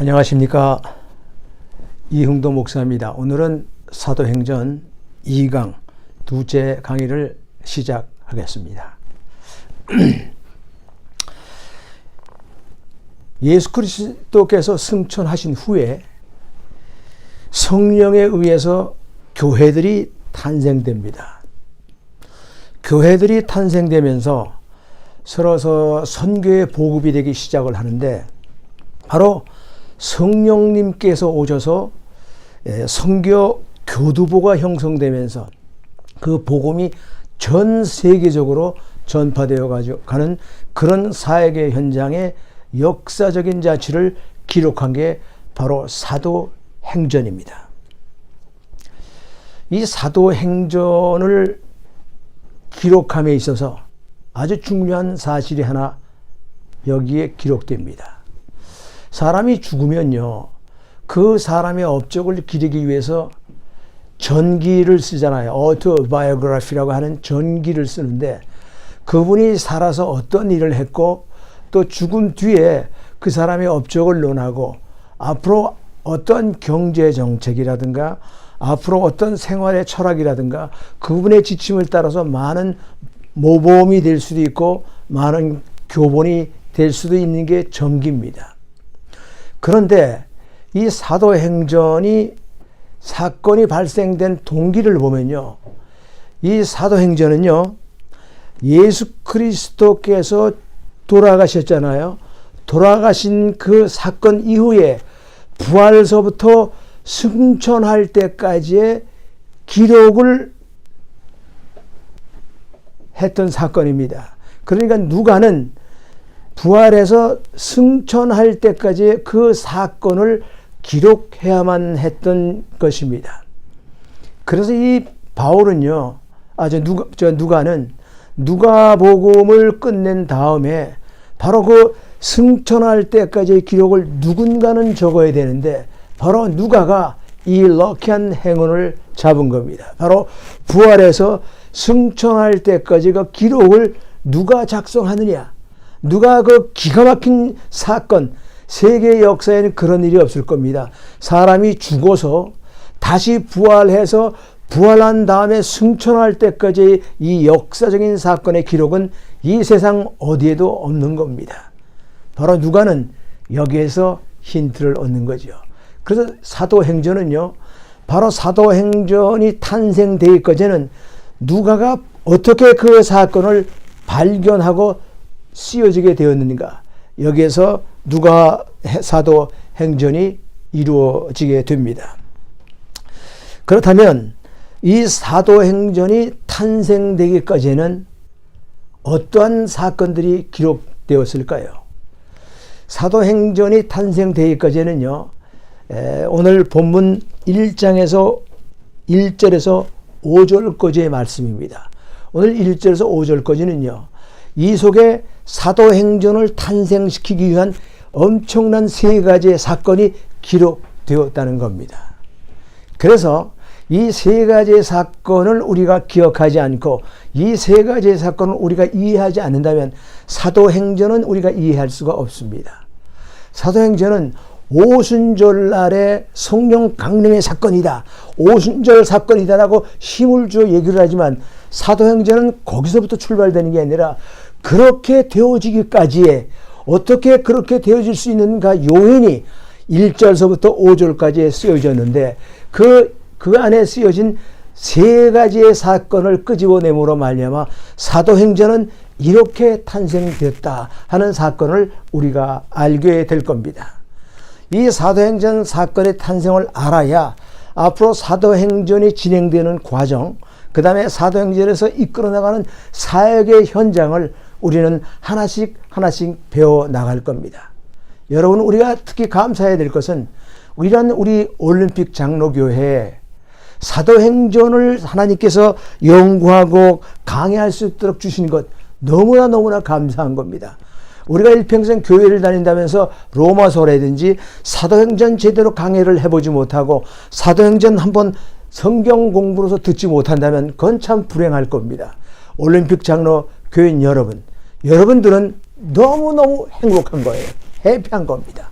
안녕하십니까. 이흥도 목사입니다. 오늘은 사도행전 2강 두째 강의를 시작하겠습니다. 예수 그리스도께서 승천하신 후에 성령에 의해서 교회들이 탄생됩니다. 교회들이 탄생되면서 서로서 선교의 보급이 되기 시작을 하는데, 바로 성령님께서 오셔서 선교 교두보가 형성되면서 그 복음이 전 세계적으로 전파되어 가는 그런 사역의 현장에 역사적인 자취를 기록한 게 바로 사도행전입니다. 이 사도행전을 기록함에 있어서 아주 중요한 사실이 하나 여기에 기록됩니다. 사람이 죽으면요, 그 사람의 업적을 기리기 위해서 전기를 쓰잖아요. autobiography라고 하는 전기를 쓰는데, 그분이 살아서 어떤 일을 했고 또 죽은 뒤에 그 사람의 업적을 논하고 앞으로 어떤 경제 정책이라든가 앞으로 어떤 생활의 철학이라든가 그분의 지침을 따라서 많은 모범이 될 수도 있고 많은 교본이 될 수도 있는 게 전기입니다. 그런데 이 사도행전이 사건이 발생된 동기를 보면요, 이 사도행전은요, 예수 그리스도께서 돌아가셨잖아요. 돌아가신 그 사건 이후에 부활서부터 승천할 때까지의 기록을 했던 사건입니다. 그러니까 누가는 부활해서 승천할 때까지 그 사건을 기록해야만 했던 것입니다. 그래서 이 바울은요, 누가는 누가복음을 끝낸 다음에 바로 그 승천할 때까지의 기록을 누군가는 적어야 되는데, 바로 누가가 이 럭키한 행운을 잡은 겁니다. 바로 부활해서 승천할 때까지 그 기록을 누가 작성하느냐, 누가 그 기가 막힌 사건, 세계 역사에는 그런 일이 없을 겁니다. 사람이 죽어서 다시 부활해서 부활한 다음에 승천할 때까지 이 역사적인 사건의 기록은 이 세상 어디에도 없는 겁니다. 바로 누가는 여기에서 힌트를 얻는 거죠. 그래서 사도행전은요, 바로 사도행전이 탄생되기까지는 누가가 어떻게 그 사건을 발견하고 쓰여지게 되었는가, 여기에서 누가 사도행전이 이루어지게 됩니다. 그렇다면 이 사도행전이 탄생되기까지는 어떠한 사건들이 기록되었을까요? 사도행전이 탄생되기까지는요, 오늘 본문 1장에서 1절에서 5절까지의 말씀입니다. 오늘 1절에서 5절까지는요, 이 속에 사도행전을 탄생시키기 위한 엄청난 세 가지의 사건이 기록되었다는 겁니다. 그래서 이 세 가지의 사건을 우리가 기억하지 않고 이 세 가지의 사건을 우리가 이해하지 않는다면 사도행전은 우리가 이해할 수가 없습니다. 사도행전은 오순절날의 성령 강림의 사건이다, 오순절 사건이다라고 힘을 줘 얘기를 하지만, 사도행전은 거기서부터 출발되는 게 아니라 그렇게 되어지기까지의, 어떻게 그렇게 되어질 수 있는가 요인이 1절서부터 5절까지 쓰여졌는데, 그 안에 쓰여진 세 가지의 사건을 끄집어내므로 말미암아 사도행전은 이렇게 탄생됐다 하는 사건을 우리가 알게 될 겁니다. 이 사도행전 사건의 탄생을 알아야 앞으로 사도행전이 진행되는 과정, 그 다음에 사도행전에서 이끌어나가는 사역의 현장을 우리는 하나씩 배워 나갈 겁니다. 여러분, 우리가 특히 감사해야 될 것은 이런 우리 올림픽 장로교회에 사도행전을 하나님께서 연구하고 강의할 수 있도록 주신 것, 너무나 감사한 겁니다. 우리가 일평생 교회를 다닌다면서 로마서라든지 사도행전 제대로 강의를 해보지 못하고 사도행전 한번 성경 공부로서 듣지 못한다면 그건 참 불행할 겁니다. 올림픽 장로 교인 여러분, 여러분들은 너무너무 행복한 거예요. 해피한 겁니다.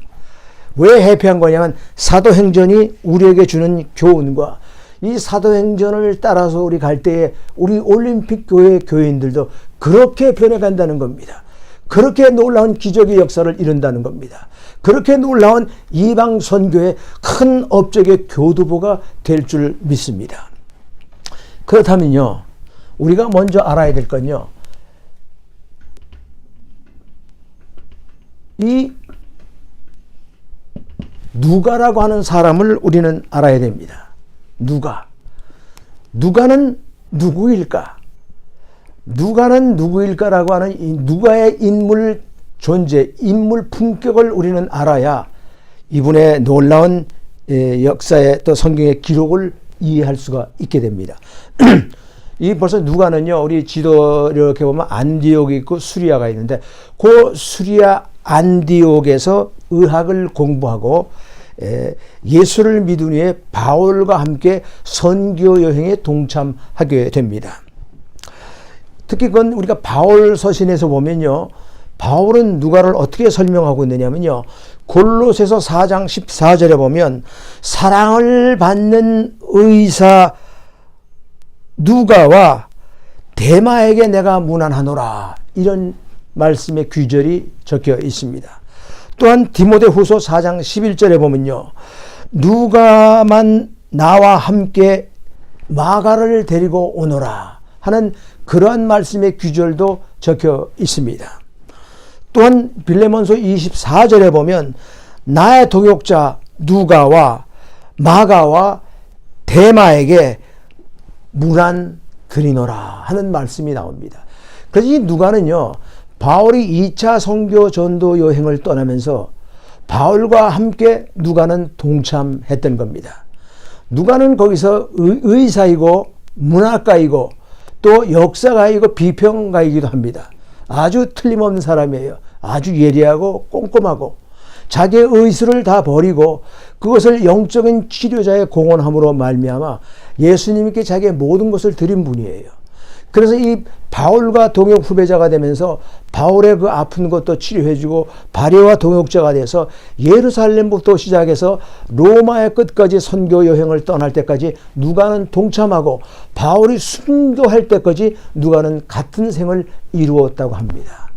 왜 회피한 거냐면 사도행전이 우리에게 주는 교훈과 이 사도행전을 따라서 우리 갈 때에 우리 올림픽 교회 교인들도 그렇게 변해간다는 겁니다. 그렇게 놀라운 기적의 역사를 이룬다는 겁니다. 그렇게 놀라운 이방 선교의 큰 업적의 교두보가 될 줄 믿습니다. 그렇다면요, 우리가 먼저 알아야 될 건요, 이 누가라고 하는 사람을 우리는 알아야 됩니다. 누가는 누구일까? 누가는 누구일까라고 하는 이 누가의 인물 존재, 인물 품격을 우리는 알아야 이분의 놀라운 역사의 또 성경의 기록을 이해할 수가 있게 됩니다. 이 벌써 누가는요, 우리 지도 이렇게 보면 안디옥이 있고 수리아가 있는데 그 수리아 안디옥에서 의학을 공부하고 예수를 믿은 후에 바울과 함께 선교 여행에 동참하게 됩니다. 특히 그건 우리가 바울 서신에서 보면요, 바울은 누가를 어떻게 설명하고 있느냐면요, 골로새서 4장 14절에 보면 사랑을 받는 의사 누가와 데마에게 내가 문안하노라, 이런 말씀의 귀절이 적혀 있습니다. 또한 디모데후서 4장 11절에 보면요, 누가만 나와 함께 마가를 데리고 오너라 하는 그러한 말씀의 귀절도 적혀 있습니다. 또한 빌레몬서 24절에 보면 나의 동역자 누가와 마가와 데마에게 문안 드리노라 하는 말씀이 나옵니다. 그래서 이 누가는요, 바울이 2차 선교 전도 여행을 떠나면서 바울과 함께 누가는 동참했던 겁니다. 누가는 거기서 의사이고 문학가이고 또 역사가이고 비평가이기도 합니다. 아주 틀림없는 사람이에요. 아주 예리하고 꼼꼼하고 자기의 의술을 다 버리고 그것을 영적인 치료자의 공헌함으로 말미암아 예수님께 자기의 모든 것을 드린 분이에요. 그래서 이 바울과 동역 후배자가 되면서 바울의 그 아픈 것도 치료해주고 바리와 동역자가 돼서 예루살렘부터 시작해서 로마의 끝까지 선교 여행을 떠날 때까지 누가는 동참하고 바울이 순교할 때까지 누가는 같은 생을 이루었다고 합니다.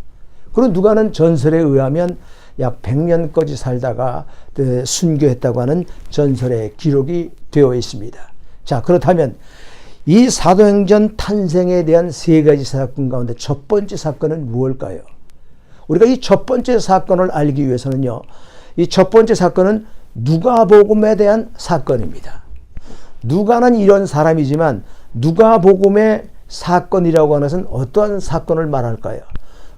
그리고 누가는 전설에 의하면 약 100년까지 살다가 순교했다고 하는 전설의 기록이 되어 있습니다. 자, 그렇다면 이 사도행전 탄생에 대한 세 가지 사건 가운데 첫 번째 사건은 무엇일까요? 우리가 이 첫 번째 사건을 알기 위해서는요, 이 첫 번째 사건은 누가복음에 대한 사건입니다. 누가는 이런 사람이지만 누가복음의 사건이라고 하는 것은 어떠한 사건을 말할까요?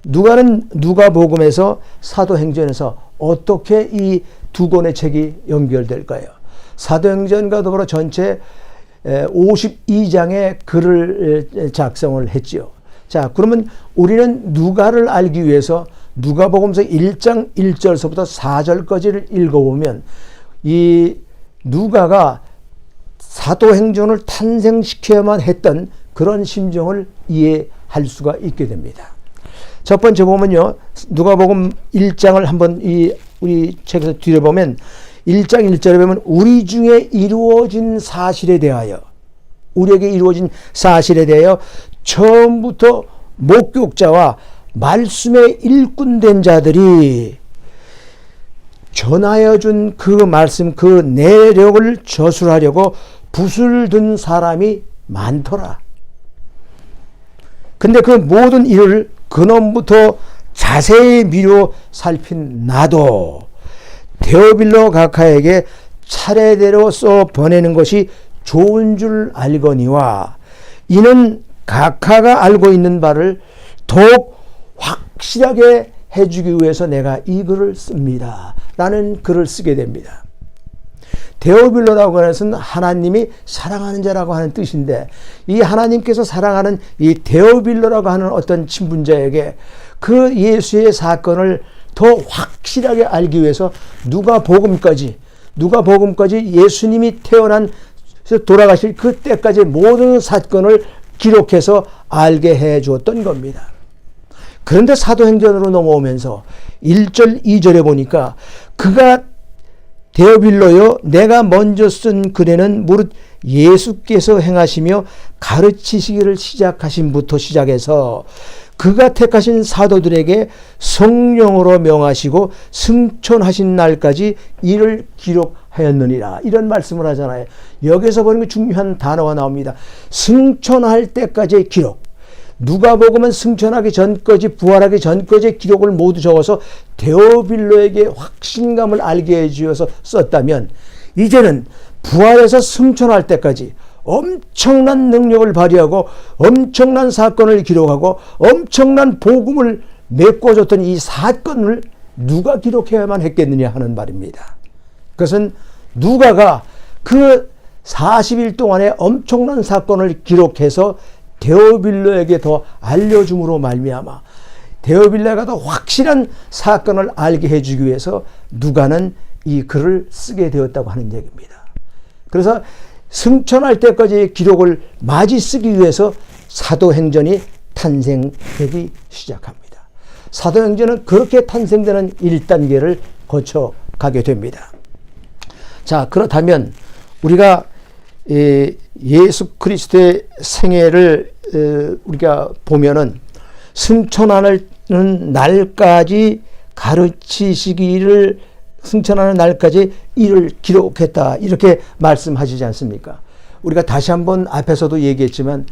누가는 누가복음에서 사도행전에서 어떻게 이 두 권의 책이 연결될까요? 사도행전과 더불어 전체 52장의 글을 작성을 했지요. 자, 그러면 우리는 누가를 알기 위해서 누가복음서 1장 1절서부터 4절까지를 읽어보면 이 누가가 사도행전을 탄생시켜야만 했던 그런 심정을 이해할 수가 있게 됩니다. 첫 번째 보면요, 누가복음 1장을 한번 우리 책에서 뒤려보면 1장 1절에 보면 우리 중에 이루어진 사실에 대하여, 우리에게 이루어진 사실에 대하여 처음부터 목격자와 말씀에 일꾼된 자들이 전하여 준 그 말씀, 그 내력을 저술하려고 붓을 든 사람이 많더라. 근데 그 모든 일을 근원부터 자세히 미루어 살핀 나도 데오빌로 각하에게 차례대로 써 보내는 것이 좋은 줄 알거니와 이는 각하가 알고 있는 바를 더욱 확실하게 해주기 위해서 내가 이 글을 씁니다. 라는 글을 쓰게 됩니다. 데오빌로라고 하는 것은 하나님이 사랑하는 자라고 하는 뜻인데, 이 하나님께서 사랑하는 이 데오빌로라고 하는 어떤 친분자에게 그 예수의 사건을 더 확실하게 알기 위해서 누가복음까지 예수님이 태어난 돌아가실 그때까지 모든 사건을 기록해서 알게 해 주었던 겁니다. 그런데 사도행전으로 넘어오면서 1절 2절에 보니까 그가 데오빌로여, 내가 먼저 쓴 글에는 무릇 예수께서 행하시며 가르치시기를 시작하신부터 시작해서 그가 택하신 사도들에게 성령으로 명하시고 승천하신 날까지 이를 기록하였느니라. 이런 말씀을 하잖아요. 여기서 보는 중요한 단어가 나옵니다. 승천할 때까지의 기록. 누가복음은 승천하기 전까지, 부활하기 전까지의 기록을 모두 적어서 데오빌로에게 확신감을 알게 해주어서 썼다면, 이제는 부활해서 승천할 때까지 엄청난 능력을 발휘하고 엄청난 사건을 기록하고 엄청난 복음을 메꿔줬던 이 사건을 누가 기록해야만 했겠느냐 하는 말입니다. 그것은 누가가 그 40일 동안에 엄청난 사건을 기록해서 데오빌로에게 더 알려줌으로 말미암아 데오빌로가 더 확실한 사건을 알게 해주기 위해서 누가는 이 글을 쓰게 되었다고 하는 얘기입니다. 그래서 승천할 때까지의 기록을 마지 쓰기 위해서 사도행전이 탄생되기 시작합니다. 사도행전은 그렇게 탄생되는 1단계를 거쳐가게 됩니다. 자, 그렇다면 우리가 예수 그리스도의 생애를 우리가 보면은 승천하는 날까지 가르치시기를, 승천하는 날까지 이를 기록했다, 이렇게 말씀하시지 않습니까? 우리가 다시 한번 앞에서도 얘기했지만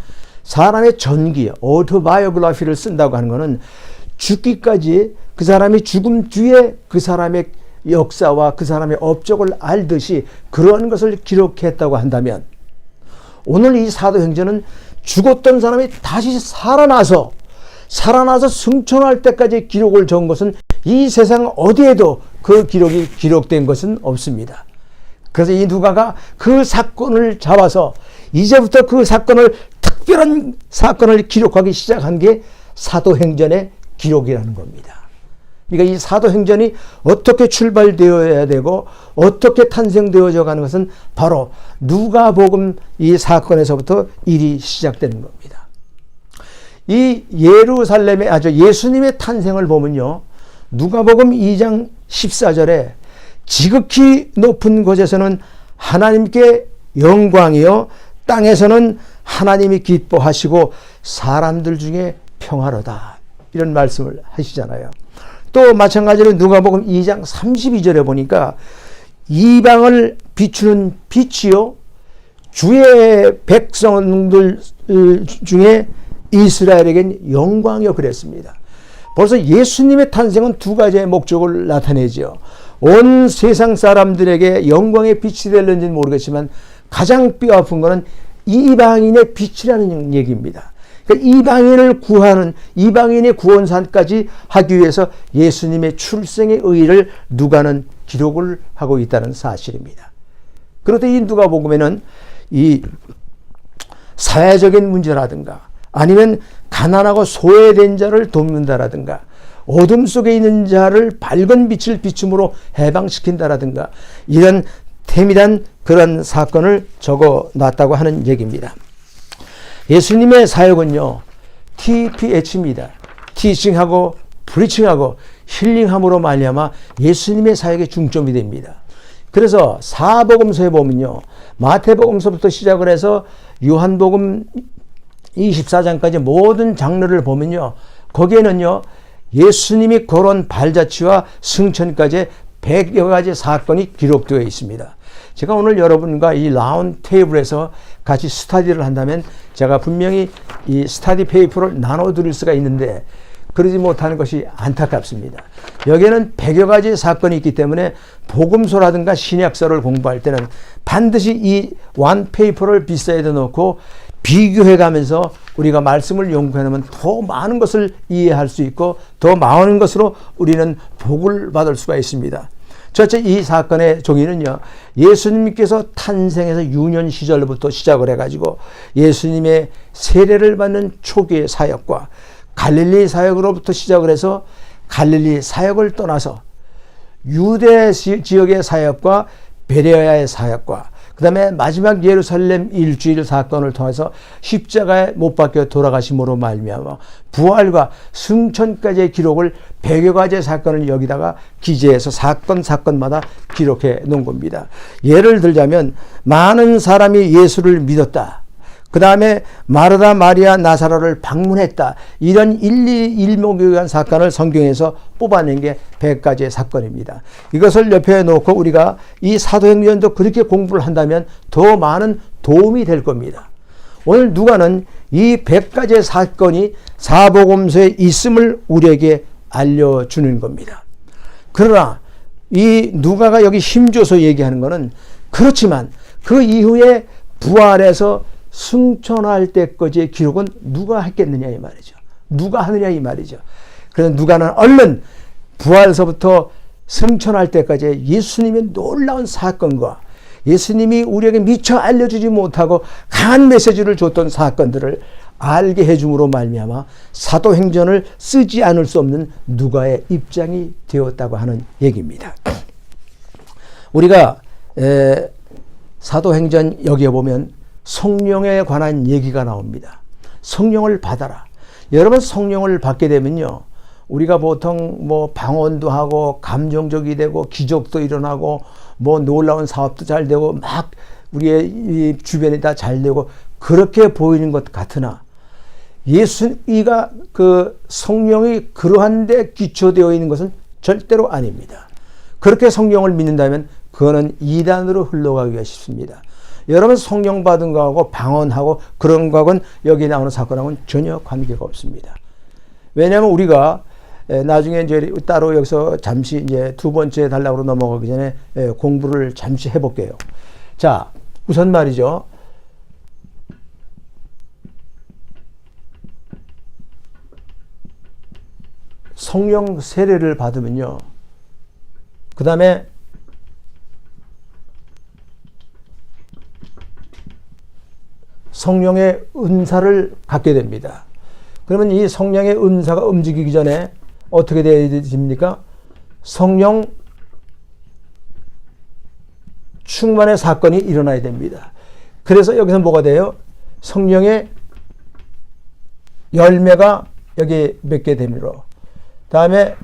사람의 전기, 오토바이오그래피를 쓴다고 하는 것은 죽기까지, 그 사람이 죽음 뒤에 그 사람의 역사와 그 사람의 업적을 알듯이 그런 것을 기록했다고 한다면, 오늘 이 사도행전은 죽었던 사람이 다시 살아나서 승천할 때까지 기록을 적은 것은 이 세상 어디에도 그 기록이 기록된 것은 없습니다. 그래서 이 누가가 그 사건을 잡아서 이제부터 그 사건을, 특별한 사건을 기록하기 시작한 게 사도행전의 기록이라는 겁니다. 그러니까 이 사도행전이 어떻게 출발되어야 되고 어떻게 탄생되어져 가는 것은 바로 누가복음 이 사건에서부터 일이 시작되는 겁니다. 이 예루살렘의 예수님의 탄생을 보면요, 누가복음 2장 14절에 지극히 높은 곳에서는 하나님께 영광이요 땅에서는 하나님이 기뻐하시고 사람들 중에 평화로다, 이런 말씀을 하시잖아요. 또 마찬가지로 누가복음 2장 32절에 보니까 이방을 비추는 빛이요 주의 백성들 중에 이스라엘에겐 영광이요 그랬습니다. 벌써 예수님의 탄생은 두 가지의 목적을 나타내죠. 온 세상 사람들에게 영광의 빛이 되는지는 모르겠지만 가장 뼈아픈 것은 이방인의 빛이라는 얘기입니다. 그러니까 이방인을 구하는, 이방인의 구원사까지 하기 위해서 예수님의 출생의 의의를 누가는 기록을 하고 있다는 사실입니다. 그런데 이 누가복음에는 이 사회적인 문제라든가 아니면 가난하고 소외된 자를 돕는다라든가 어둠 속에 있는 자를 밝은 빛을 비춤으로 해방시킨다라든가 이런 태밀한 그런 사건을 적어놨다고 하는 얘기입니다. 예수님의 사역은요, TPH입니다. 티칭하고 프리칭하고 힐링함으로 말미암아 예수님의 사역의 중점이 됩니다. 그래서 사복음서에 보면요, 마태복음서부터 시작을 해서 요한복음 24장까지 모든 장르를 보면요, 거기에는요 예수님이 걸어온 발자취와 승천까지 100여 가지 사건이 기록되어 있습니다. 제가 오늘 여러분과 이 라운드 테이블에서 같이 스터디를 한다면 제가 분명히 이 스터디 페이퍼를 나눠드릴 수가 있는데 그러지 못하는 것이 안타깝습니다. 여기에는 100여 가지 사건이 있기 때문에 복음서라든가 신약서를 공부할 때는 반드시 이 원 페이퍼를 비사이드 놓고 비교해가면서 우리가 말씀을 연구해내면 더 많은 것을 이해할 수 있고 더 많은 것으로 우리는 복을 받을 수가 있습니다. 첫째, 이 사건의 종이는요, 예수님께서 탄생해서 유년 시절부터 시작을 해가지고 예수님의 세례를 받는 초기의 사역과 갈릴리 사역으로부터 시작을 해서 갈릴리 사역을 떠나서 유대 지역의 사역과 베레아의 사역과 그 다음에 마지막 예루살렘 일주일 사건을 통해서 십자가에 못 박혀 돌아가심으로 말미암아 부활과 승천까지의 기록을 100여 가지의 사건을 여기다가 기재해서 사건마다 기록해 놓은 겁니다. 예를 들자면 많은 사람이 예수를 믿었다. 그 다음에 마르다, 마리아, 나사로를 방문했다. 이런 일목요연한 사건을 성경에서 뽑아낸 게 100가지의 사건입니다. 이것을 옆에 놓고 우리가 이 사도행전도 그렇게 공부를 한다면 더 많은 도움이 될 겁니다. 오늘 누가는 이 100가지의 사건이 사복음서에 있음을 우리에게 알려주는 겁니다. 그러나 이 누가가 여기 힘줘서 얘기하는 것은 그렇지만 그 이후에 부활해서 승천할 때까지의 기록은 누가 했겠느냐 이 말이죠. 누가 하느냐 이 말이죠. 그래서 누가는 얼른 부활서부터 승천할 때까지 예수님의 놀라운 사건과 예수님이 우리에게 미처 알려주지 못하고 강한 메시지를 줬던 사건들을 알게 해줌으로 말미암아 사도행전을 쓰지 않을 수 없는 누가의 입장이 되었다고 하는 얘기입니다. 우리가 사도행전 여기에 보면 성령에 관한 얘기가 나옵니다. 성령을 받아라. 여러분 성령을 받게 되면요, 우리가 보통 뭐 방언도 하고 감정적이 되고 기적도 일어나고 뭐 놀라운 사업도 잘 되고 막 우리의 이 주변에 다 잘 되고 그렇게 보이는 것 같으나 예수가 그 성령이 그러한 데 기초되어 있는 것은 절대로 아닙니다. 그렇게 성령을 믿는다면 그거는 이단으로 흘러가기가 쉽습니다. 여러분 성령 받은 거하고 방언하고 그런 거하고는 여기 나오는 사건하고는 전혀 관계가 없습니다. 왜냐하면 우리가 나중에 이제 따로 여기서 잠시 이제 두 번째 단락으로 넘어가기 전에 공부를 잠시 해볼게요. 자, 우선 말이죠. 성령 세례를 받으면요, 그 다음에 성령의 은사를 갖게 됩니다. 그러면 이 성령의 은사가 움직이기 전에 어떻게 되어집니까? 성령 충만의 사건이 일어나야 됩니다. 그래서 여기서 뭐가 돼요? 성령의 열매가 여기 맺게 됩니다. 다음에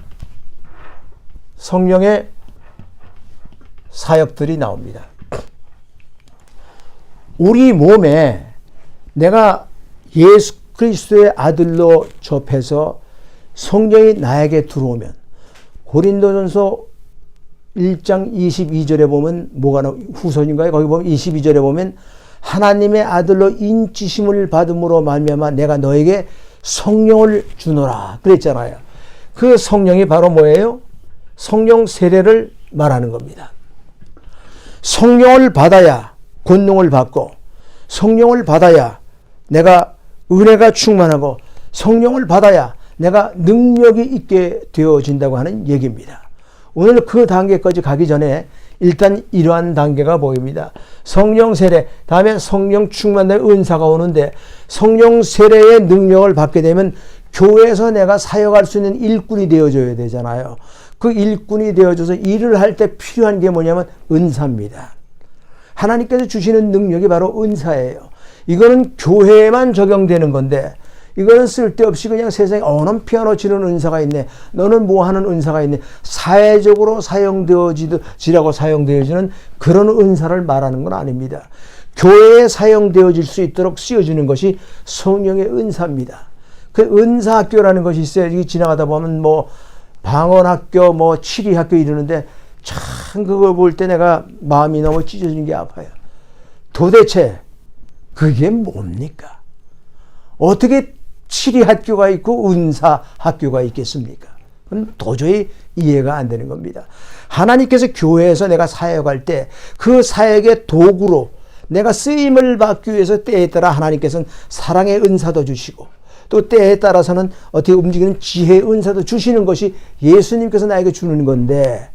성령의 사역들이 나옵니다. 우리 몸에 내가 예수 그리스도의 아들로 접해서 성령이 나에게 들어오면 고린도전서 1장 22절에 보면 뭐가 나오 후손인가요? 거기 보면 22절에 보면 하나님의 아들로 인치심을 받음으로 말미암아 내가 너에게 성령을 주노라 그랬잖아요. 그 성령이 바로 뭐예요? 성령 세례를 말하는 겁니다. 성령을 받아야 권능을 받고 성령을 받아야 내가 은혜가 충만하고 성령을 받아야 내가 능력이 있게 되어진다고 하는 얘기입니다. 오늘 그 단계까지 가기 전에 일단 이러한 단계가 보입니다. 성령 세례, 다음에 성령 충만의 은사가 오는데 성령 세례의 능력을 받게 되면 교회에서 내가 사역할 수 있는 일꾼이 되어줘야 되잖아요. 그 일꾼이 되어줘서 일을 할 때 필요한 게 뭐냐면 은사입니다. 하나님께서 주시는 능력이 바로 은사예요. 이거는 교회에만 적용되는 건데 이거는 쓸데없이 그냥 세상에 너는 피아노 치는 은사가 있네, 너는 뭐 하는 은사가 있네, 사회적으로 사용되어지라고 사용되어지는 그런 은사를 말하는 건 아닙니다. 교회에 사용되어질 수 있도록 쓰여주는 것이 성령의 은사입니다. 그 은사학교라는 것이 있어요. 여기 지나가다 보면 뭐 방언학교, 뭐 치리학교 이러는데 참 그걸 볼 때 내가 마음이 너무 찢어지는 게 아파요. 도대체 그게 뭡니까? 어떻게 치리학교가 있고 은사학교가 있겠습니까? 그건 도저히 이해가 안 되는 겁니다. 하나님께서 교회에서 내가 사역할 때 그 사역의 도구로 내가 쓰임을 받기 위해서 때에 따라 하나님께서는 사랑의 은사도 주시고 또 때에 따라서는 어떻게 움직이는 지혜의 은사도 주시는 것이 예수님께서 나에게 주는 건데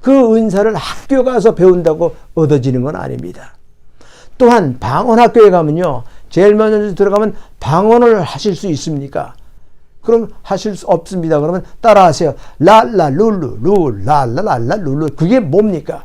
그 은사를 학교 가서 배운다고 얻어지는 건 아닙니다. 또한 방언학교에 가면요, 제일 먼저 들어가면 방언을 하실 수 있습니까? 그럼 하실 수 없습니다. 그러면 따라하세요. 랄라 룰루 룰 랄라 랄라 룰루. 그게 뭡니까?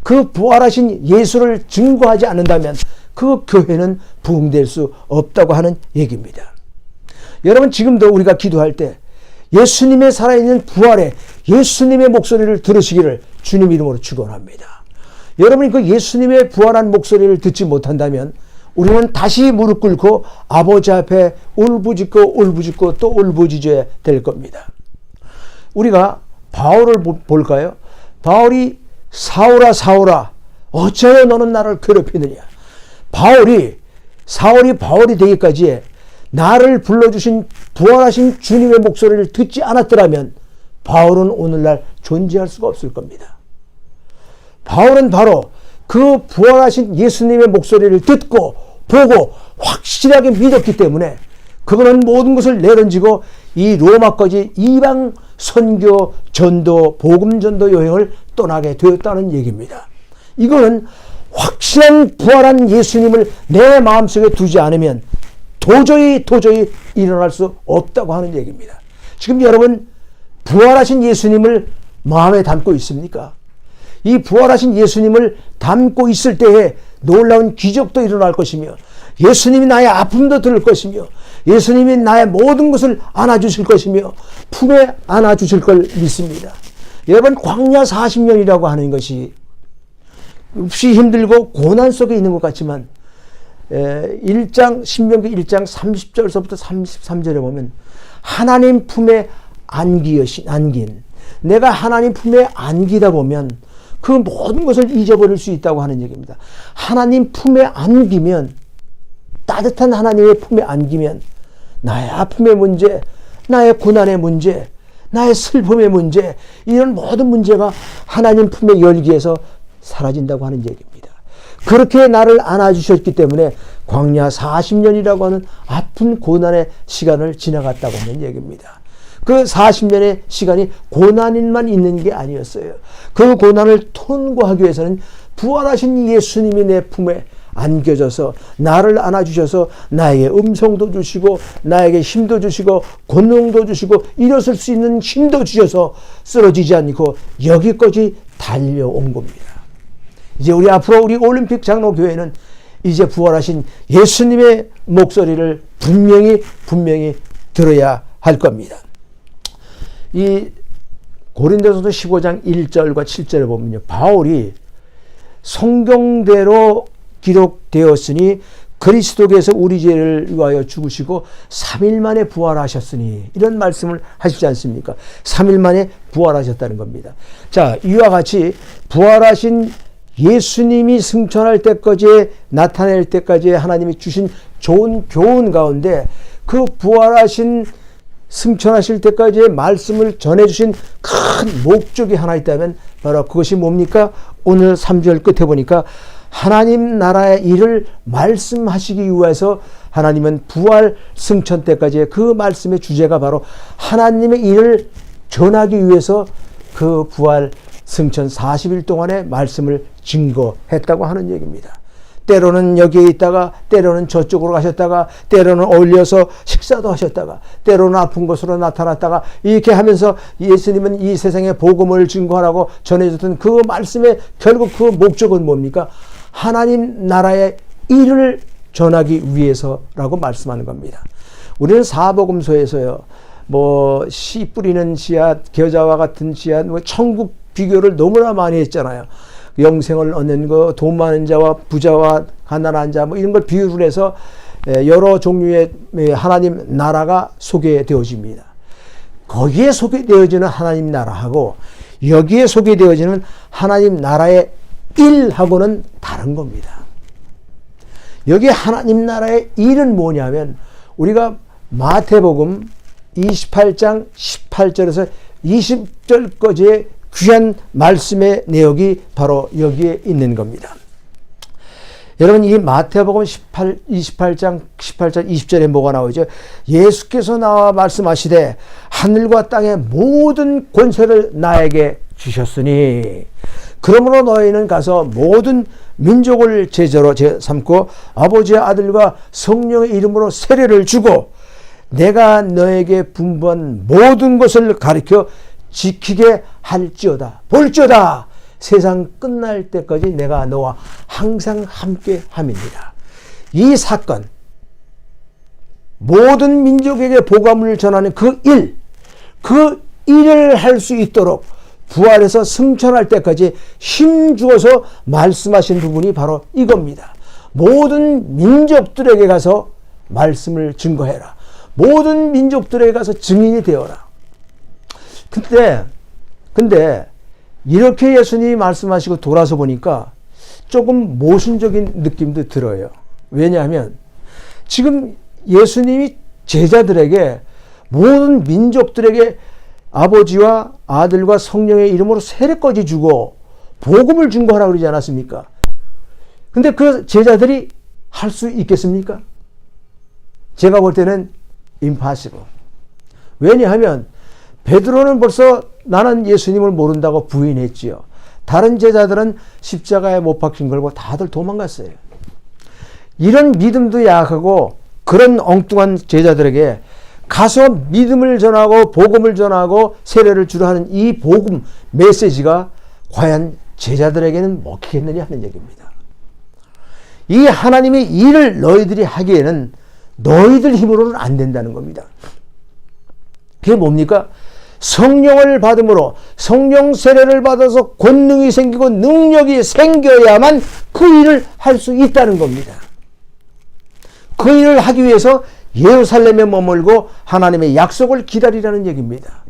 그 부활하신 예수를 증거하지 않는다면 그 교회는 부흥될 수 없다고 하는 얘기입니다. 여러분, 지금도 우리가 기도할 때 예수님의 살아있는 부활에 예수님의 목소리를 들으시기를 주님 이름으로 축원합니다. 여러분이 그 예수님의 부활한 목소리를 듣지 못한다면 우리는 다시 무릎 꿇고 아버지 앞에 울부짖고 또 울부짖어야 될 겁니다. 우리가 바울을 볼까요? 바울이 사울아 사울아 어찌하여 너는 나를 괴롭히느냐. 사울이 바울이 되기까지 나를 불러주신 부활하신 주님의 목소리를 듣지 않았더라면 바울은 오늘날 존재할 수가 없을 겁니다. 바울은 바로 그 부활하신 예수님의 목소리를 듣고 보고 확실하게 믿었기 때문에 그거는 모든 것을 내던지고 이 로마까지 이방 선교 전도 복음 전도 여행을 떠나게 되었다는 얘기입니다. 이거는 확실한 부활한 예수님을 내 마음속에 두지 않으면 도저히 일어날 수 없다고 하는 얘기입니다. 지금 여러분 부활하신 예수님을 마음에 담고 있습니까? 이 부활하신 예수님을 담고 있을 때에 놀라운 기적도 일어날 것이며 예수님이 나의 아픔도 들을 것이며 예수님이 나의 모든 것을 안아주실 것이며 품에 안아주실 걸 믿습니다. 여러분 광야 40년이라고 하는 것이 없이 힘들고 고난 속에 있는 것 같지만 1장 신명기 1장 30절서부터 33절에 보면 하나님 품에 안긴 내가 하나님 품에 안기다 보면 그 모든 것을 잊어버릴 수 있다고 하는 얘기입니다. 하나님 품에 안기면 따뜻한 하나님의 품에 안기면 나의 아픔의 문제, 나의 고난의 문제, 나의 슬픔의 문제 이런 모든 문제가 하나님 품에 열기에서 사라진다고 하는 얘기입니다. 그렇게 나를 안아주셨기 때문에 광야 40년이라고 하는 아픈 고난의 시간을 지나갔다고 하는 얘기입니다. 그 40년의 시간이 고난만 있는 게 아니었어요. 그 고난을 통과하기 위해서는 부활하신 예수님이 내 품에 안겨져서 나를 안아주셔서 나에게 음성도 주시고 나에게 힘도 주시고 권능도 주시고 일어설 수 있는 힘도 주셔서 쓰러지지 않고 여기까지 달려온 겁니다. 이제 우리 앞으로 우리 올림픽 장로교회는 이제 부활하신 예수님의 목소리를 분명히 들어야 할 겁니다. 이 고린도전서 15장 1절과 7절에 보면요. 바울이 성경대로 기록되었으니 그리스도께서 우리 죄를 위하여 죽으시고 3일 만에 부활하셨으니 이런 말씀을 하시지 않습니까? 3일 만에 부활하셨다는 겁니다. 자, 이와 같이 부활하신 예수님이 승천할 때까지 나타낼 때까지 하나님이 주신 좋은 교훈 가운데 그 부활하신 승천하실 때까지의 말씀을 전해주신 큰 목적이 하나 있다면 바로 그것이 뭡니까? 오늘 3절 끝에 보니까 하나님 나라의 일을 말씀하시기 위해서 하나님은 부활 승천 때까지의 그 말씀의 주제가 바로 하나님의 일을 전하기 위해서 그 부활 승천 40일 동안의 말씀을 증거했다고 하는 얘기입니다. 때로는 여기에 있다가 때로는 저쪽으로 가셨다가 때로는 어울려서 식사도 하셨다가 때로는 아픈 곳으로 나타났다가 이렇게 하면서 예수님은 이 세상에 복음을 증거하라고 전해줬던 그 말씀의 결국 그 목적은 뭡니까? 하나님 나라의 일을 전하기 위해서라고 말씀하는 겁니다. 우리는 사복음서에서요, 씨 뿌리는 씨앗, 겨자와 같은 씨앗, 천국 비교를 너무나 많이 했잖아요. 영생을 얻는 거, 돈 많은 자와 부자와 가난한 자, 이런 걸 비유를 해서 여러 종류의 하나님 나라가 소개되어집니다. 거기에 소개되어지는 하나님 나라하고 여기에 소개되어지는 하나님 나라의 일하고는 다른 겁니다. 여기 하나님 나라의 일은 뭐냐면 우리가 마태복음 28장 18절에서 20절까지의 귀한 말씀의 내용이 바로 여기에 있는 겁니다. 여러분, 이 마태복음 28장 18절 20절에 뭐가 나오죠? 예수께서 나와 말씀하시되 하늘과 땅의 모든 권세를 나에게 주셨으니 그러므로 너희는 가서 모든 민족을 제자로 삼고 아버지의 아들과 성령의 이름으로 세례를 주고 내가 너에게 분부한 모든 것을 가르쳐 지키게 할지어다. 볼지어다. 세상 끝날 때까지 내가 너와 항상 함께 함입니다. 이 사건, 모든 민족에게 복음을 전하는 그 일을 할 수 있도록 부활해서 승천할 때까지 힘주어서 말씀하신 부분이 바로 이겁니다. 모든 민족들에게 가서 말씀을 증거해라. 모든 민족들에게 가서 증인이 되어라. 근데 이렇게 예수님이 말씀하시고 돌아서 보니까 조금 모순적인 느낌도 들어요. 왜냐하면 지금 예수님이 제자들에게 모든 민족들에게 아버지와 아들과 성령의 이름으로 세례까지 주고 복음을 증거하라고 그러지 않았습니까? 근데 그 제자들이 할 수 있겠습니까? 제가 볼 때는 impossible. 왜냐하면 베드로는 벌써 나는 예수님을 모른다고 부인했지요. 다른 제자들은 십자가에 못 박힌 걸고 다들 도망갔어요. 이런 믿음도 약하고 그런 엉뚱한 제자들에게 가서 믿음을 전하고 복음을 전하고 세례를 주라 하는 이 복음 메시지가 과연 제자들에게는 먹히겠느냐 하는 얘기입니다. 이 하나님의 일을 너희들이 하기에는 너희들 힘으로는 안 된다는 겁니다. 그게 뭡니까? 성령을 받음으로 성령 세례를 받아서 권능이 생기고 능력이 생겨야만 그 일을 할 수 있다는 겁니다. 그 일을 하기 위해서 예루살렘에 머물고 하나님의 약속을 기다리라는 얘기입니다.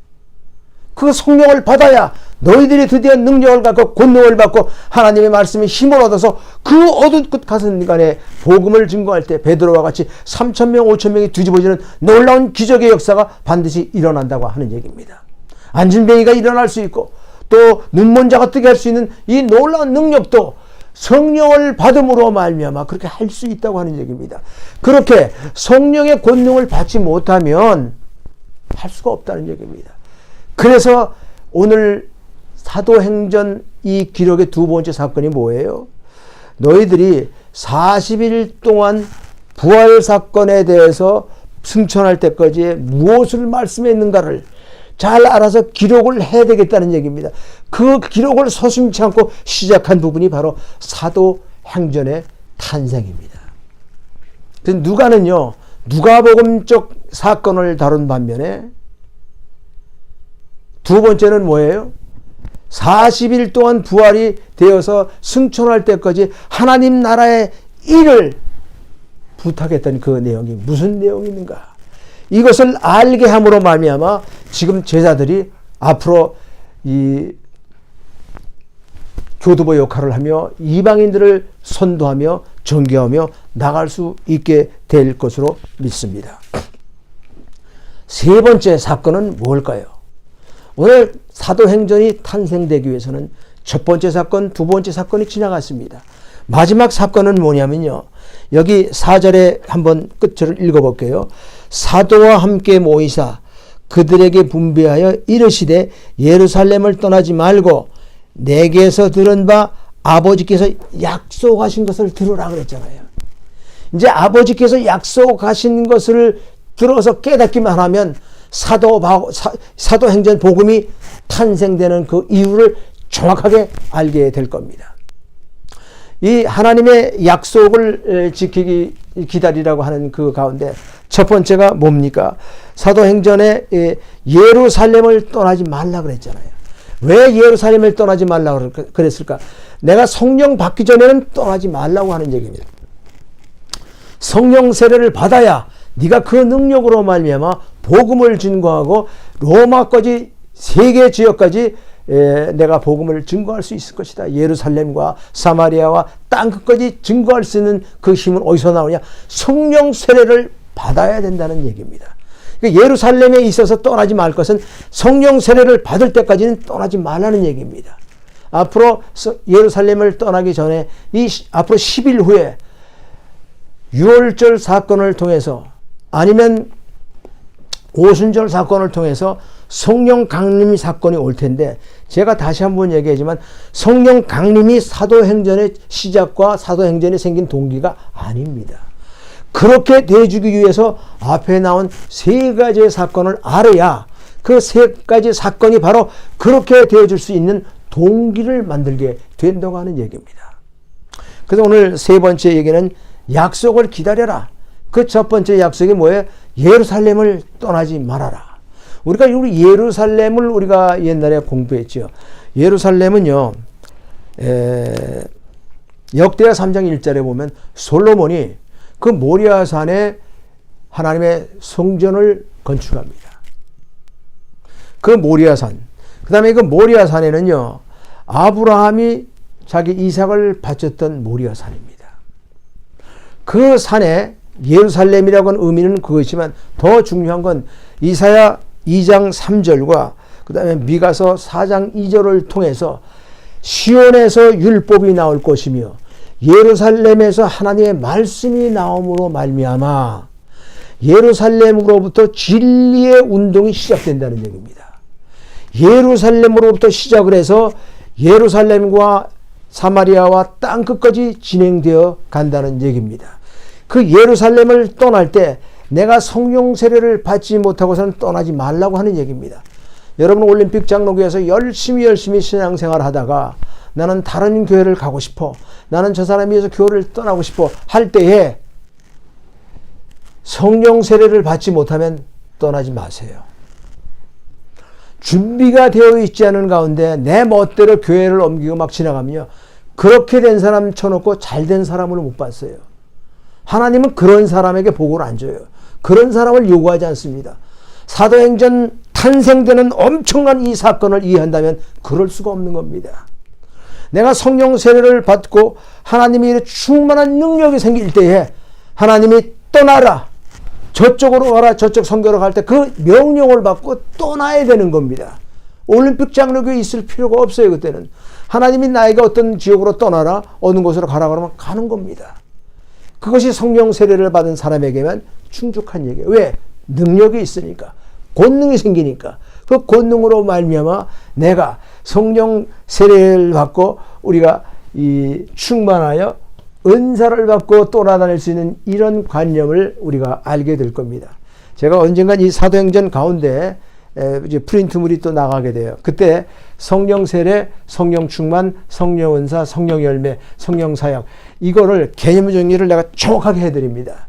그 성령을 받아야 너희들이 드디어 능력을 갖고 권능을 받고 하나님의 말씀에 힘을 얻어서 그 어두운 끝 가슴간에 복음을 증거할 때 베드로와 같이 3,000명 5,000명이 뒤집어지는 놀라운 기적의 역사가 반드시 일어난다고 하는 얘기입니다. 안진뱅이가 일어날 수 있고 또 눈먼 자가 뜨게 할 수 있는 이 놀라운 능력도 성령을 받음으로 말미암아 그렇게 할 수 있다고 하는 얘기입니다. 그렇게 성령의 권능을 받지 못하면 할 수가 없다는 얘기입니다. 그래서 오늘 사도행전 이 기록의 두 번째 사건이 뭐예요? 너희들이 40일 동안 부활 사건에 대해서 승천할 때까지 무엇을 말씀했는가를 잘 알아서 기록을 해야 되겠다는 얘기입니다. 그 기록을 서슴지 않고 시작한 부분이 바로 사도행전의 탄생입니다. 누가는요, 누가복음적 사건을 다룬 반면에 두 번째는 뭐예요? 40일 동안 부활이 되어서 승천할 때까지 하나님 나라의 일을 부탁했던 그 내용이 무슨 내용인가? 이것을 알게 함으로 말미암아 지금 제자들이 앞으로 이 교두보 역할을 하며 이방인들을 선도하며 전개하며 나갈 수 있게 될 것으로 믿습니다. 세 번째 사건은 뭘까요? 오늘 사도행전이 탄생되기 위해서는 첫 번째 사건, 두 번째 사건이 지나갔습니다. 마지막 사건은 뭐냐면요. 여기 4절에 한번 끝을 읽어볼게요. 사도와 함께 모이사 그들에게 분배하여 이르시되 예루살렘을 떠나지 말고 내게서 들은 바 아버지께서 약속하신 것을 들으라 그랬잖아요. 이제 아버지께서 약속하신 것을 들어서 깨닫기만 하면 사도행전 복음이 탄생되는 그 이유를 정확하게 알게 될 겁니다. 이 하나님의 약속을 지키기 기다리라고 하는 그 가운데 첫 번째가 뭡니까? 사도행전에 예루살렘을 떠나지 말라 그랬잖아요. 왜 예루살렘을 떠나지 말라고 그랬을까? 내가 성령 받기 전에는 떠나지 말라고 하는 얘기입니다. 성령 세례를 받아야 네가 그 능력으로 말미암아 복음을 증거하고 로마까지 세계 지역까지 내가 복음을 증거할 수 있을 것이다. 예루살렘과 사마리아와 땅끝까지 증거할 수 있는 그 힘은 어디서 나오냐? 성령 세례를 받아야 된다는 얘기입니다. 그러니까 예루살렘에 있어서 떠나지 말 것은 성령 세례를 받을 때까지는 떠나지 말라는 얘기입니다. 앞으로 예루살렘을 떠나기 전에 앞으로 10일 후에 유월절 사건을 통해서 아니면 오순절 사건을 통해서 성령 강림 사건이 올 텐데 제가 다시 한번 얘기하지만 성령 강림이 사도행전의 시작과 사도행전에 생긴 동기가 아닙니다. 그렇게 되어주기 위해서 앞에 나온 세 가지의 사건을 알아야 그 세 가지 사건이 바로 그렇게 되어줄 수 있는 동기를 만들게 된다고 하는 얘기입니다. 그래서 오늘 세 번째 얘기는 약속을 기다려라. 그 첫 번째 약속이 뭐예요? 예루살렘을 떠나지 말아라. 우리 예루살렘을 우리가 옛날에 공부했죠. 예루살렘은요, 역대하 3장 1절에 보면 솔로몬이 그 모리아산에 하나님의 성전을 건축합니다. 그 모리아산. 그 다음에 그 모리아산에는요, 아브라함이 자기 이삭을 바쳤던 모리아산입니다. 그 산에 예루살렘이라고 하는 의미는 그것이지만 더 중요한 건 이사야 2장 3절과 그 다음에 미가서 4장 2절을 통해서 시온에서 율법이 나올 것이며 예루살렘에서 하나님의 말씀이 나옴으로 말미암아 예루살렘으로부터 진리의 운동이 시작된다는 얘기입니다. 예루살렘으로부터 시작을 해서 예루살렘과 사마리아와 땅끝까지 진행되어 간다는 얘기입니다. 그 예루살렘을 떠날 때 내가 성령 세례를 받지 못하고서는 떠나지 말라고 하는 얘기입니다. 여러분 올림픽 장로교에서 열심히 신앙생활을 하다가 나는 다른 교회를 가고 싶어, 나는 저 사람이 위해서 교회를 떠나고 싶어 할 때에 성령 세례를 받지 못하면 떠나지 마세요. 준비가 되어 있지 않은 가운데 내 멋대로 교회를 옮기고 막 지나가면요, 그렇게 된 사람 쳐놓고 잘된 사람을 못 봤어요. 하나님은 그런 사람에게 복을 안 줘요. 그런 사람을 요구하지 않습니다. 사도행전 탄생되는 엄청난 이 사건을 이해한다면 그럴 수가 없는 겁니다. 내가 성령 세례를 받고 하나님이 충만한 능력이 생길 때에 하나님이 떠나라, 저쪽으로 가라, 저쪽 선교로 갈 때 그 명령을 받고 떠나야 되는 겁니다. 올림픽 장로교에 있을 필요가 없어요. 그때는 하나님이 나에게 어떤 지역으로 떠나라, 어느 곳으로 가라 그러면 가는 겁니다. 그것이 성령 세례를 받은 사람에게만 충족한 얘기예요. 왜? 능력이 있으니까, 권능이 생기니까. 그 권능으로 말미암아 내가 성령 세례를 받고 우리가 이 충만하여 은사를 받고 떠나다닐 수 있는 이런 관념을 우리가 알게 될 겁니다. 제가 언젠간 이 사도행전 가운데 이제 프린트물이 또 나가게 돼요. 그때 성령 세례, 성령 충만, 성령 은사, 성령 열매, 성령 사역, 이거를 개념 정리를 내가 정확하게 해드립니다.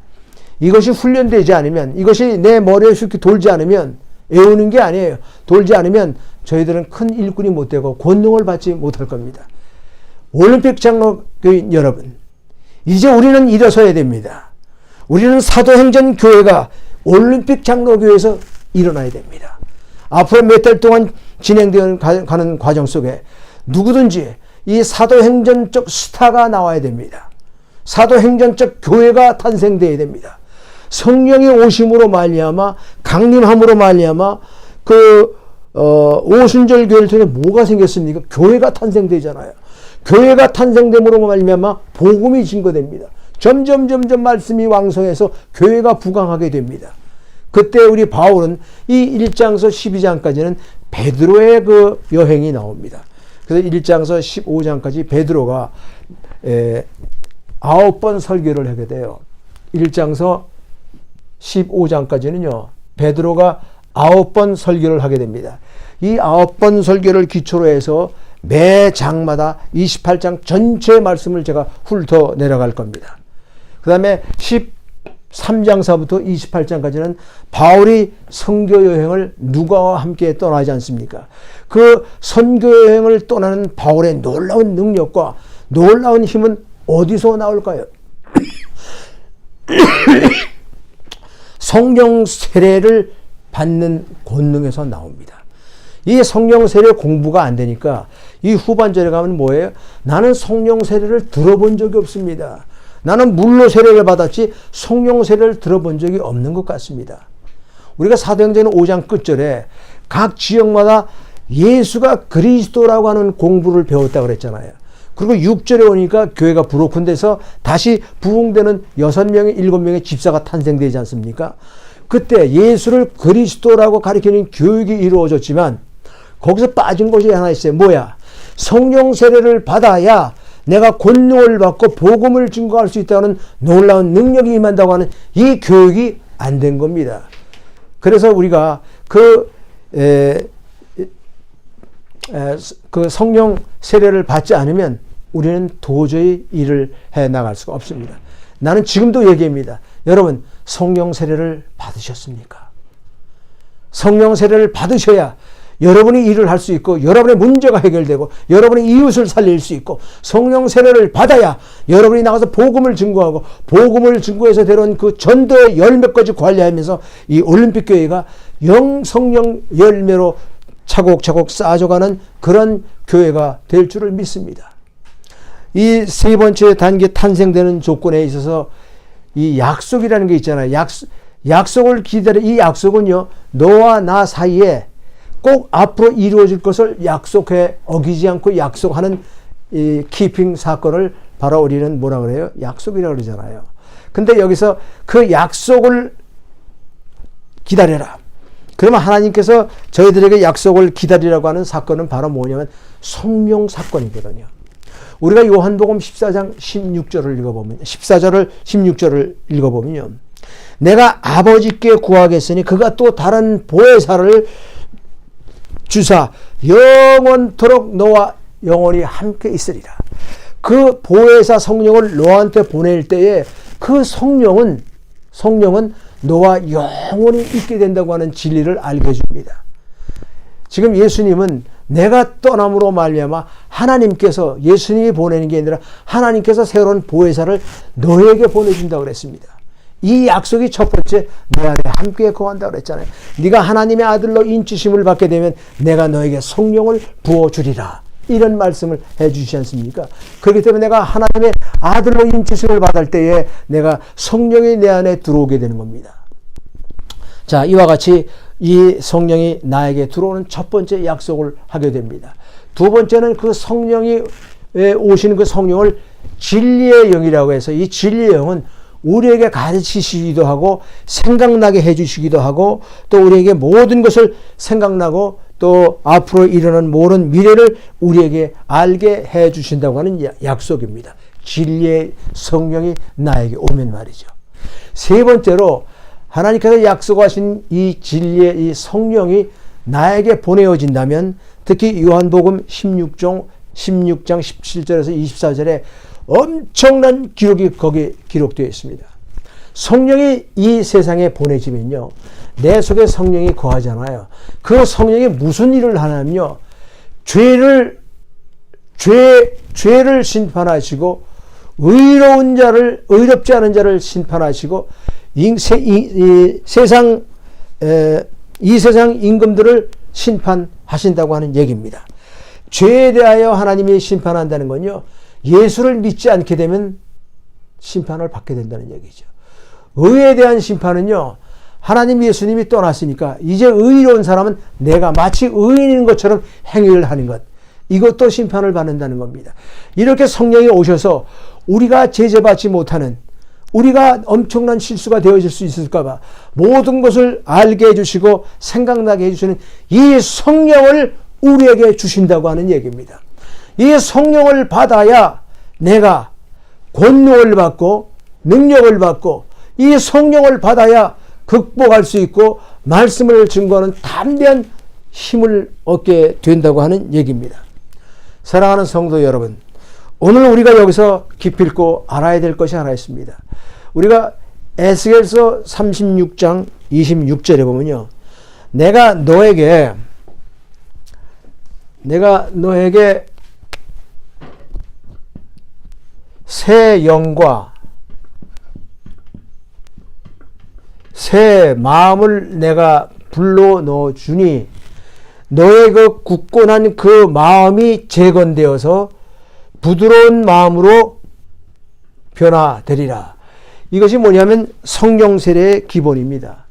이것이 훈련되지 않으면, 이것이 내 머리에 쉽게 돌지 않으면, 외우는 게 아니에요. 돌지 않으면 저희들은 큰 일꾼이 못 되고 권능을 받지 못할 겁니다. 올림픽 장로교인 여러분, 이제 우리는 일어서야 됩니다. 우리는 사도행전 교회가 올림픽 장로교회에서 일어나야 됩니다. 앞으로 몇 달 동안 진행되어 가는 과정 속에 누구든지 이 사도행전적 스타가 나와야 됩니다. 사도행전적 교회가 탄생되어야 됩니다. 성령의 오심으로 말미암아, 강림함으로 말미암아 오순절 교회를 통해 뭐가 생겼습니까? 교회가 탄생되잖아요. 교회가 탄생됨으로 말미암아 복음이 증거됩니다. 점점 말씀이 왕성해서 교회가 부강하게 됩니다. 그때 우리 바울은 이 1장서 12장까지는 베드로의 그 여행이 나옵니다. 그래서 1장서 15장까지 베드로가 9번 설교를 하게 돼요. 1장서 15장까지는요, 베드로가 9번 설교를 하게 됩니다. 이 9번 설교를 기초로 해서 매 장마다 28장 전체 말씀을 제가 훑어 내려갈 겁니다. 그 다음에 13장서부터 28장까지는 바울이 선교 여행을 누가와 함께 떠나지 않습니까? 그 선교 여행을 떠나는 바울의 놀라운 능력과 놀라운 힘은 어디서 나올까요? 성령 세례를 받는 권능에서 나옵니다. 이 성령 세례 공부가 안 되니까 이 후반절에 가면 뭐예요? 나는 성령 세례를 들어본 적이 없습니다. 나는 물로 세례를 받았지 성령 세례를 들어본 적이 없는 것 같습니다. 우리가 사도행전 5장 끝절에 각 지역마다 예수가 그리스도라고 하는 공부를 배웠다고 그랬잖아요. 그리고 6절에 오니까 교회가 브로큰돼서 다시 부흥되는 6명의 7명의 집사가 탄생되지 않습니까? 그때 예수를 그리스도라고 가리키는 교육이 이루어졌지만 거기서 빠진 것이 하나 있어요. 뭐야? 성령 세례를 받아야 내가 권능을 받고 복음을 증거할 수 있다는 놀라운 능력이 임한다고 하는 이 교육이 안 된 겁니다. 그래서 우리가 그 성령 세례를 받지 않으면 우리는 도저히 일을 해 나갈 수가 없습니다. 나는 지금도 얘기합니다. 여러분, 성령 세례를 받으셨습니까? 성령 세례를 받으셔야 여러분이 일을 할 수 있고 여러분의 문제가 해결되고 여러분의 이웃을 살릴 수 있고, 성령 세례를 받아야 여러분이 나가서 복음을 증거하고 복음을 증거해서 데려온 그 전도의 열매까지 관리하면서 이 올림픽 교회가 성령 열매로 차곡차곡 쌓아져가는 그런 교회가 될 줄을 믿습니다. 이 세 번째 단계 탄생되는 조건에 있어서 이 약속이라는 게 있잖아요. 약속을 기다려. 이 약속은요, 너와 나 사이에 꼭 앞으로 이루어질 것을 약속해 어기지 않고 약속하는 이 키핑 사건을 바로 우리는 뭐라 그래요? 약속이라고 그러잖아요. 근데 여기서 그 약속을 기다려라. 그러면 하나님께서 저희들에게 약속을 기다리라고 하는 사건은 바로 뭐냐면 성령 사건이거든요. 우리가 요한복음 14장 16절을 읽어보면, 14절을 16절을 읽어보면요, 내가 아버지께 구하겠으니 그가 또 다른 보혜사를 주사 영원토록 너와 영원히 함께 있으리라. 그 보혜사 성령을 너한테 보낼 때에 그 성령은 너와 영원히 있게 된다고 하는 진리를 알게 해줍니다. 지금 예수님은 내가 떠남으로 말미암아 하나님께서, 예수님이 보내는 게 아니라 하나님께서 새로운 보혜사를 너에게 보내준다고 그랬습니다. 이 약속이 첫 번째, 내 안에 함께 거한다고 그랬잖아요. 네가 하나님의 아들로 인치심을 받게 되면 내가 너에게 성령을 부어주리라. 이런 말씀을 해주시지 않습니까? 그렇기 때문에 내가 하나님의 아들로 인치심을 받을 때에 내가 성령이 내 안에 들어오게 되는 겁니다. 자, 이와 같이 이 성령이 나에게 들어오는 첫 번째 약속을 하게 됩니다. 두 번째는 그 성령이 오시는 그 성령을 진리의 영이라고 해서, 이 진리의 영은 우리에게 가르치시기도 하고 생각나게 해주시기도 하고 또 우리에게 모든 것을 생각나고 또 앞으로 일어난 모든 미래를 우리에게 알게 해주신다고 하는 약속입니다. 진리의 성령이 나에게 오면 말이죠. 세 번째로, 하나님께서 약속하신 이 진리의 이 성령이 나에게 보내어진다면, 특히 요한복음 16장 17절에서 24절에 엄청난 기록이 거기에 기록되어 있습니다. 성령이 이 세상에 보내지면요, 내 속에 성령이 거하잖아요. 그 성령이 무슨 일을 하냐면요, 죄를 심판하시고 의롭지 않은 자를 심판하시고 이 세상 임금들을 심판하신다고 하는 얘기입니다. 죄에 대하여 하나님이 심판한다는 건요, 예수를 믿지 않게 되면 심판을 받게 된다는 얘기죠. 의에 대한 심판은요, 하나님 예수님이 떠났으니까 이제 의로운 사람은 내가 마치 의인인 것처럼 행위를 하는 것, 이것도 심판을 받는다는 겁니다. 이렇게 성령이 오셔서 우리가 제재받지 못하는, 우리가 엄청난 실수가 되어질 수 있을까 봐 모든 것을 알게 해주시고 생각나게 해주시는 이 성령을 우리에게 주신다고 하는 얘기입니다. 이 성령을 받아야 내가 권능을 받고 능력을 받고, 이 성령을 받아야 극복할 수 있고 말씀을 증거하는 담대한 힘을 얻게 된다고 하는 얘기입니다. 사랑하는 성도 여러분, 오늘 우리가 여기서 기필코 알아야 될 것이 하나 있습니다. 우리가 에스겔서 36장 26절에 보면요, 내가 너에게 새 영과 새 마음을 내가 불러 넣어 주니 너의 그 굳건한 그 마음이 재건되어서 부드러운 마음으로 변화되리라. 이것이 뭐냐면 성령 세례의 기본입니다.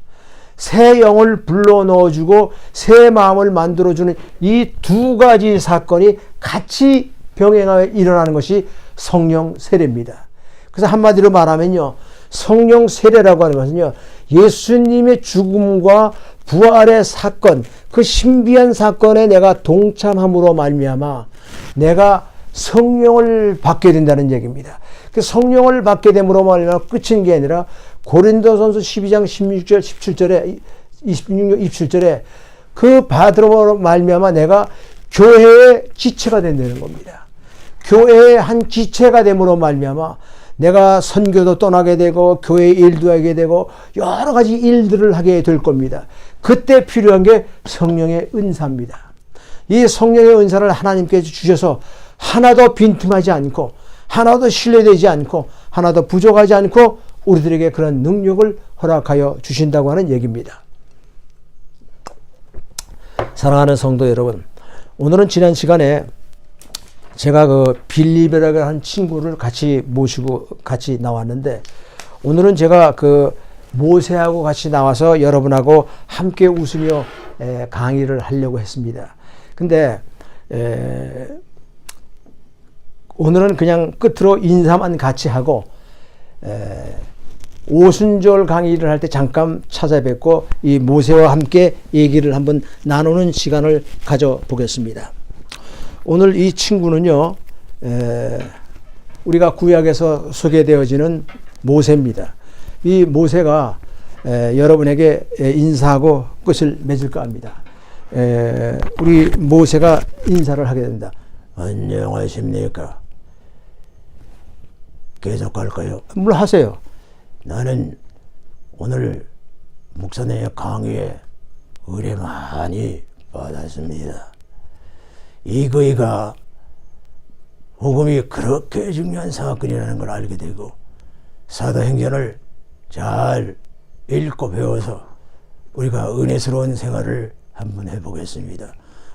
새 영을 불러 넣어주고 새 마음을 만들어주는 이 두 가지 사건이 같이 병행하여 일어나는 것이 성령 세례입니다. 그래서 한마디로 말하면요, 성령 세례라고 하는 것은요, 예수님의 죽음과 부활의 사건, 그 신비한 사건에 내가 동참함으로 말미암아 내가 성령을 받게 된다는 얘기입니다. 그 성령을 받게 됨으로 말미암아 끝인 게 아니라 고린도전서 12장 16절 17절에 26절 27절에 그 받음으로 말미암아 내가 교회의 지체가 된다는 겁니다. 교회의 한 지체가 됨으로 말미암아 내가 선교도 떠나게 되고 교회 일도 하게 되고 여러 가지 일들을 하게 될 겁니다. 그때 필요한 게 성령의 은사입니다. 이 성령의 은사를 하나님께서 주셔서 하나도 빈틈하지 않고 하나도 신뢰되지 않고 하나도 부족하지 않고 우리들에게 그런 능력을 허락하여 주신다고 하는 얘기입니다. 사랑하는 성도 여러분, 오늘은 지난 시간에 제가 그 빌립이라고 하는 친구를 같이 모시고 같이 나왔는데, 오늘은 제가 그 모세하고 같이 나와서 여러분하고 함께 웃으며 강의를 하려고 했습니다. 근데 오늘은 그냥 끝으로 인사만 같이 하고 오순절 강의를 할 때 잠깐 찾아뵙고 이 모세와 함께 얘기를 한번 나누는 시간을 가져보겠습니다. 오늘 이 친구는요, 우리가 구약에서 소개되어지는 모세입니다. 이 모세가 여러분에게 인사하고 끝을 맺을까 합니다. 우리 모세가 인사를 하게 됩니다. 안녕하십니까? 계속 갈까요? 물론 하세요. 나는 오늘 목사님의 강의에 의뢰 많이 받았습니다. 이거이가 복음이 그렇게 중요한 사건이라는 걸 알게 되고 사도행전을 잘 읽고 배워서 우리가 은혜스러운 생활을 한번 해보겠습니다.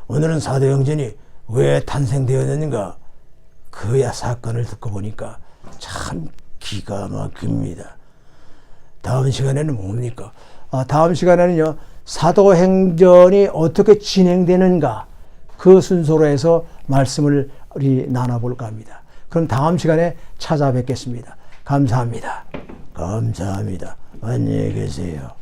오늘은 사도행전이 왜 탄생되었는가, 그 사건을 듣고 보니까 참 기가 막힙니다. 다음 시간에는 뭡니까? 다음 시간에는요, 사도행전이 어떻게 진행되는가, 그 순서로 해서 말씀을 우리 나눠볼까 합니다. 그럼 다음 시간에 찾아뵙겠습니다. 감사합니다. 감사합니다. 안녕히 계세요.